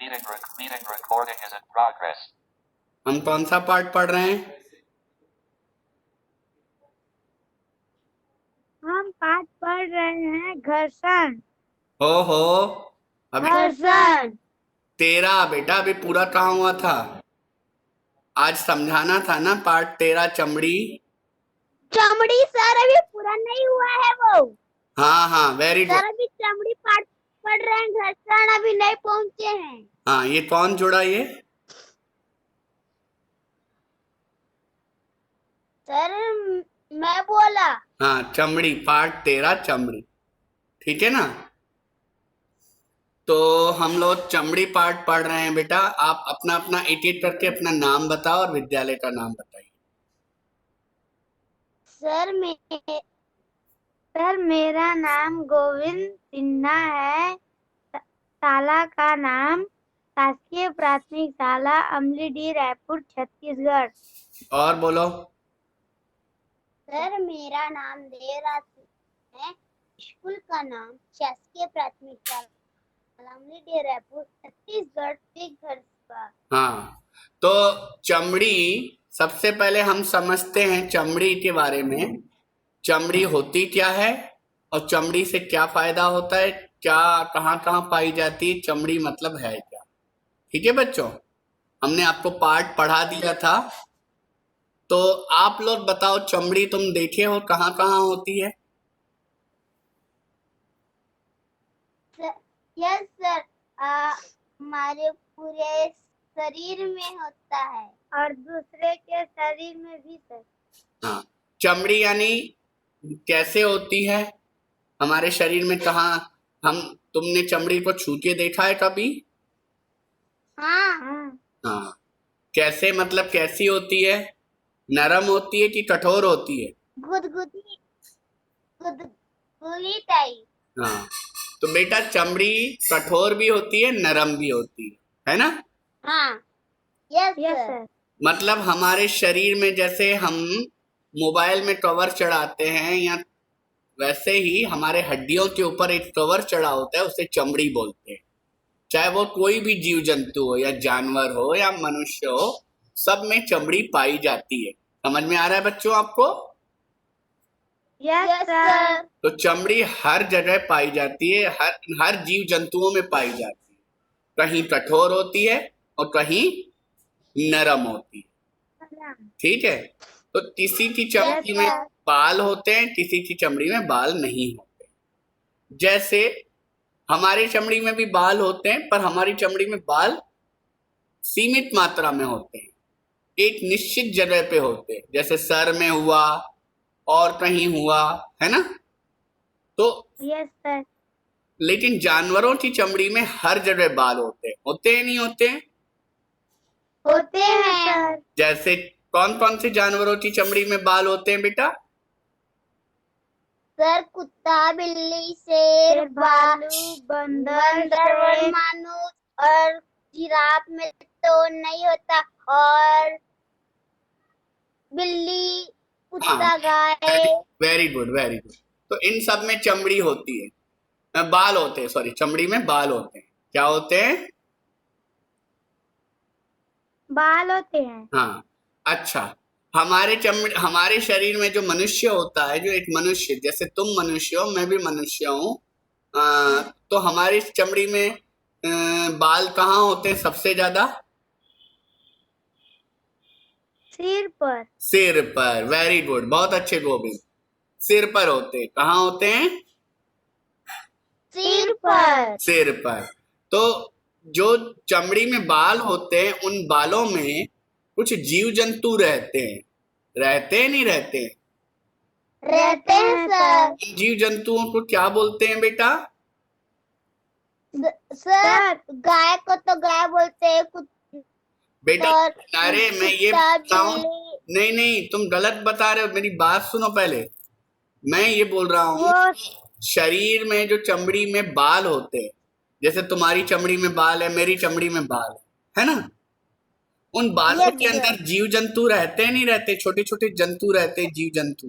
Meeting recording is in progress. हम कौन सा पार्ट पढ़ रहे हैं? हम पाठ पढ़ रहे हैं घर्षण। हो अभी घर्षण तेरा बेटा अभी पूरा कहाँ हुआ था? आज समझाना था ना पार्ट 13 चमड़ी। चमड़ी सर अभी पूरा नहीं हुआ है वो। हाँ वेरी सर गुड। अभी चमड़ी पाठ पढ़ रहे हैं, घर्षण अभी नहीं पहुंचे हैं। हाँ, ये कौन जुड़ा ये? सर मैं बोला। हाँ, चमड़ी पार्ट 13 चमड़ी, ठीक है ना? तो हम लोग चमड़ी पार्ट पढ़ रहे हैं बेटा। आप अपना अपना एक-एक करके अपना नाम बताओ और विद्यालय का नाम बताइए। सर मेरा नाम गोविंद सिन्हा है। शाला का नाम शासकीय प्राथमिक शाला अमलीडीह रायपुर छत्तीसगढ़। और बोलो। सर मेरा नाम देवराज है। स्कूल का नाम शासकीय प्राथमिक शाला अमलीडीह रायपुर छत्तीसगढ़ घर। हाँ, तो चमड़ी सबसे पहले हम समझते हैं चमड़ी के बारे में। चमड़ी होती क्या है और चमड़ी से क्या फायदा होता है, क्या कहाँ कहाँ पाई जाती है, चमड़ी मतलब है क्या? ठीक है बच्चों, हमने आपको पार्ट पढ़ा दिया था। तो आप लोग बताओ, चमड़ी तुम देखे हो कहाँ कहाँ होती है? यस सर, हमारे पूरे शरीर में होता है और दूसरे के शरीर में भी सर। हाँ, चमड़ी यानी कैसे होती है हमारे शरीर में? कहाँ तुमने चमड़ी को छू के देखा है कभी? हाँ, कैसे मतलब कैसी होती है? नरम होती है कि कठोर होती है? गुदगुदी टाइप। हाँ, तो बेटा चमड़ी कठोर भी होती है, नरम भी होती है ना? हाँ यस सर। मतलब हमारे शरीर में जैसे हम मोबाइल में कवर चढ़ाते हैं, या वैसे ही हमारे हड्डियों के ऊपर एक कवर चढ़ा होता है, उसे चमड़ी बोलते हैं। चाहे वो कोई भी जीव जंतु हो, या जानवर हो, या मनुष्य हो, सब में चमड़ी पाई जाती है। समझ में आ रहा है बच्चों आपको? Yes sir. तो चमड़ी हर जगह पाई जाती है, हर जीव जंतुओं में पाई जाती है। कहीं कठोर होती है और कहीं नरम होती है, ठीक है? तो किसी की चमड़ी में बाल होते हैं, किसी की चमड़ी में बाल नहीं होते। जैसे हमारी चमड़ी में भी बाल होते हैं, पर हमारी चमड़ी में बाल सीमित मात्रा में होते हैं, एक निश्चित जगह पे होते हैं, जैसे सर में हुआ और कहीं हुआ, है ना? तो यस सर। लेकिन जानवरों की चमड़ी में हर जगह बाल होते हैं नहीं होते? होते हैं सर। जैसे कौन कौन से जानवरों की चमड़ी में बाल होते हैं बेटा? सर कुत्ता, बिल्ली, शेर, भालू, बंदर, मानुस और जिराफ में तो नहीं होता, और बिल्ली, कुत्ता, गाय। Very good very good. तो इन सब में चमड़ी होती है, बाल होते हैं, सॉरी, चमड़ी में बाल होते हैं। क्या होते हैं? बाल होते हैं। हाँ, अच्छा। हमारे शरीर में जो मनुष्य होता है, जो एक मनुष्य, जैसे तुम मनुष्य हो, मैं भी मनुष्य हूँ, तो हमारी चमड़ी में बाल कहाँ होते हैं सबसे ज्यादा? सिर पर। वेरी गुड, बहुत अच्छे गोविंद। सिर पर होते हैं। कहाँ होते हैं? सिर पर। तो जो चमड़ी में बाल होते हैं, उन बालों में कुछ जीव जंतु रहते हैं नहीं रहते? रहते हैं सर। जीव जंतुओं को क्या बोलते हैं बेटा? सर गाय को तो गाय बोलते हैं, बेटा अरे मैं ये नहीं, तुम गलत बता रहे हो, मेरी बात सुनो पहले। मैं ये बोल रहा हूँ, शरीर में जो चमड़ी में बाल होते हैं, जैसे तुम्हारी चमड़ी में बाल है, मेरी चमड़ी में बाल है ना? उन बालों के अंदर जीव जंतु रहते नहीं रहते? छोटे छोटे जंतु रहते हैं, जीव जंतु।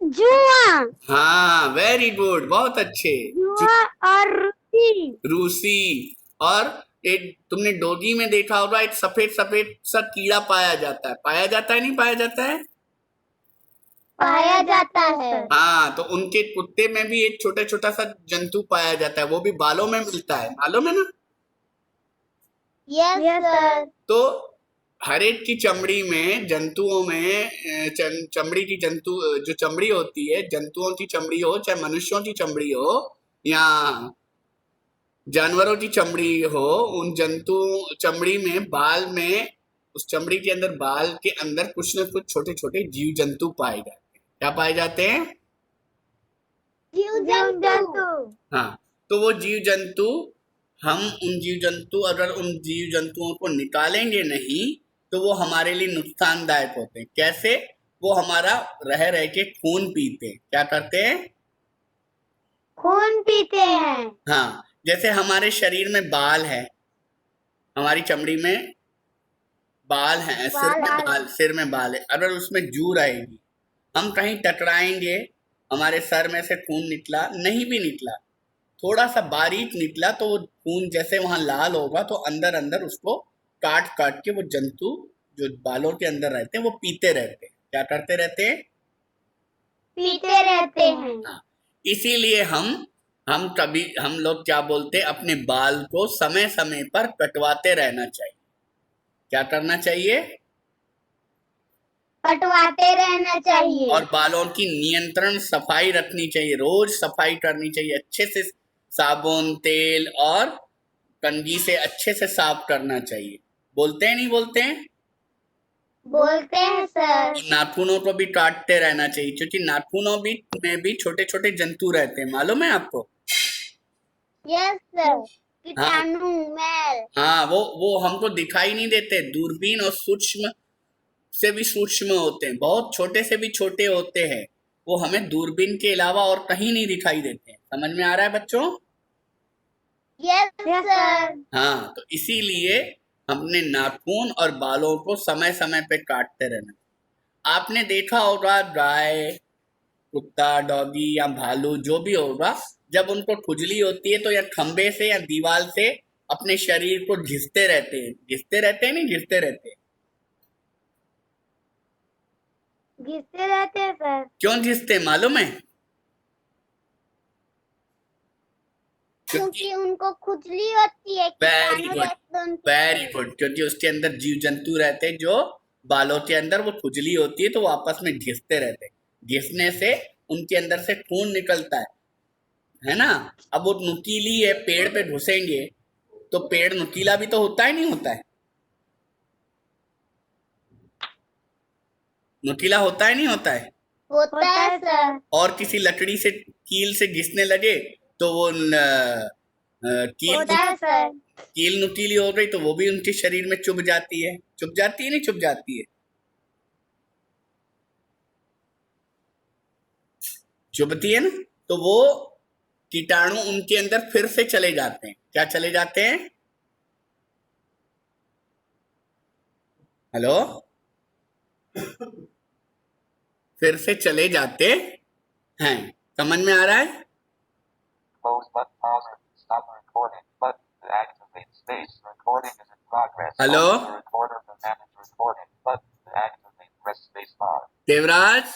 जुआ। हाँ वेरी गुड, बहुत अच्छे। जुआ और रूसी। रूसी और एक तुमने डोगी में देखा होगा, एक सफेद सफेद सा कीड़ा पाया जाता है, पाया जाता है नहीं पाया जाता है? पाया जाता है। हाँ, तो उनके कुत्ते में भी एक छोटा छोटा सा जंतु पाया जाता है, वो भी बालों में मिलता है, मालूम है ना? Yes sir. तो हर एक की चमड़ी में, जंतुओं में चमड़ी की जो चमड़ी होती है, जंतुओं की चमड़ी हो चाहे मनुष्यों की चमड़ी हो या जानवरों की चमड़ी हो, उन जंतु चमड़ी में, बाल में, उस चमड़ी के अंदर, बाल के अंदर कुछ न कुछ छोटे छोटे जीव जंतु पाए जाते हैं। क्या पाए जाते हैं? जीव जंतु। हाँ, तो वो जीव जंतु, हम उन जीव जंतु, अगर उन जीव जंतुओं को निकालेंगे नहीं तो वो हमारे लिए नुकसानदायक होते हैं। कैसे? वो हमारा रह रह के खून पीते हैं। क्या करते हैं? खून पीते हैं। हाँ, जैसे हमारे शरीर में बाल है, हमारी चमड़ी में बाल हैं, सिर में बाल है, अगर उसमें जू रहेगी, हम कहीं टकराएंगे, हमारे सर में से खून निकला, नहीं भी निकला, थोड़ा सा बारीक निकला, तो वो खून जैसे वहां लाल होगा तो अंदर अंदर उसको काट काट के वो जंतु जो बालों के अंदर रहते हैं वो पीते रहते हैं। क्या करते रहते हैं? पीते रहते हैं। हाँ, इसीलिए हम लोग क्या बोलते हैं, अपने बाल को समय समय पर कटवाते रहना चाहिए। क्या करना चाहिए? कटवाते रहना चाहिए। और बालों की नियंत्रण सफाई रखनी चाहिए, रोज सफाई करनी चाहिए, अच्छे से साबुन, तेल और कंघी से अच्छे से साफ करना चाहिए। बोलते हैं नहीं बोलते हैं? बोलते हैं सर। नाखूनों को भी काटते रहना चाहिए, क्योंकि नाखूनों में भी छोटे छोटे जंतु रहते हैं, मालूम है आपको? Yes sir. कीटाणु, मैल। हाँ, वो हमको दिखाई नहीं देते, दूरबीन और सूक्ष्म से भी सूक्ष्म होते हैं, बहुत छोटे से भी छोटे होते हैं, वो हमें दूरबीन के अलावा और कहीं नहीं दिखाई देते हैं। समझ में आ रहा है बच्चों? Yes sir. हाँ, तो इसीलिए हमने नाखून और बालों को समय समय पे काटते रहना। आपने देखा होगा गाय, कुत्ता, डॉगी या भालू जो भी होगा, जब उनको खुजली होती है तो या खंबे से या दीवार से अपने शरीर को घिसते रहते हैं, घिसते रहते हैं नहीं घिसते रहते हैं? घिसते रहते हैं सर। क्यों घिसते मालूम है? क्योंकि उनको खुजली होती है। वेरी कीटाणु गुड, रहते हैं उनके वेरी शरीर गुड, क्योंकि उसके अंदर जीव जंतु रहते हैं, जो बालों के अंदर वो खुजली होती है तो वो आपस में घिसते रहते हैं। घिसने से उनके अंदर से खून निकलता है ना? अब वो नुकीली है, पेड़ पे घुसेंगे तो पेड़ नुकीला भी तो होता है नहीं होता है? नुकीला होता है नहीं होता है? होता है सर। और किसी लकड़ी से, कील से घिसने लगे तो वो होता है सर। कील नुकीली हो गई तो वो भी उनके शरीर में चुभ जाती है, चुभ जाती है नहीं चुभ जाती है? चुभती है ना? तो वो कीटाणु उनके अंदर फिर से चले जाते हैं। क्या चले जाते हैं? हेलो, फिर से चले जाते हैं। समझ में आ रहा है? Close button. Pause. Stop recording. Button. To activate space. Recording is in progress. Hello? Pause the recorder to manage recording. Button. To activate. Press space bar. Devraj,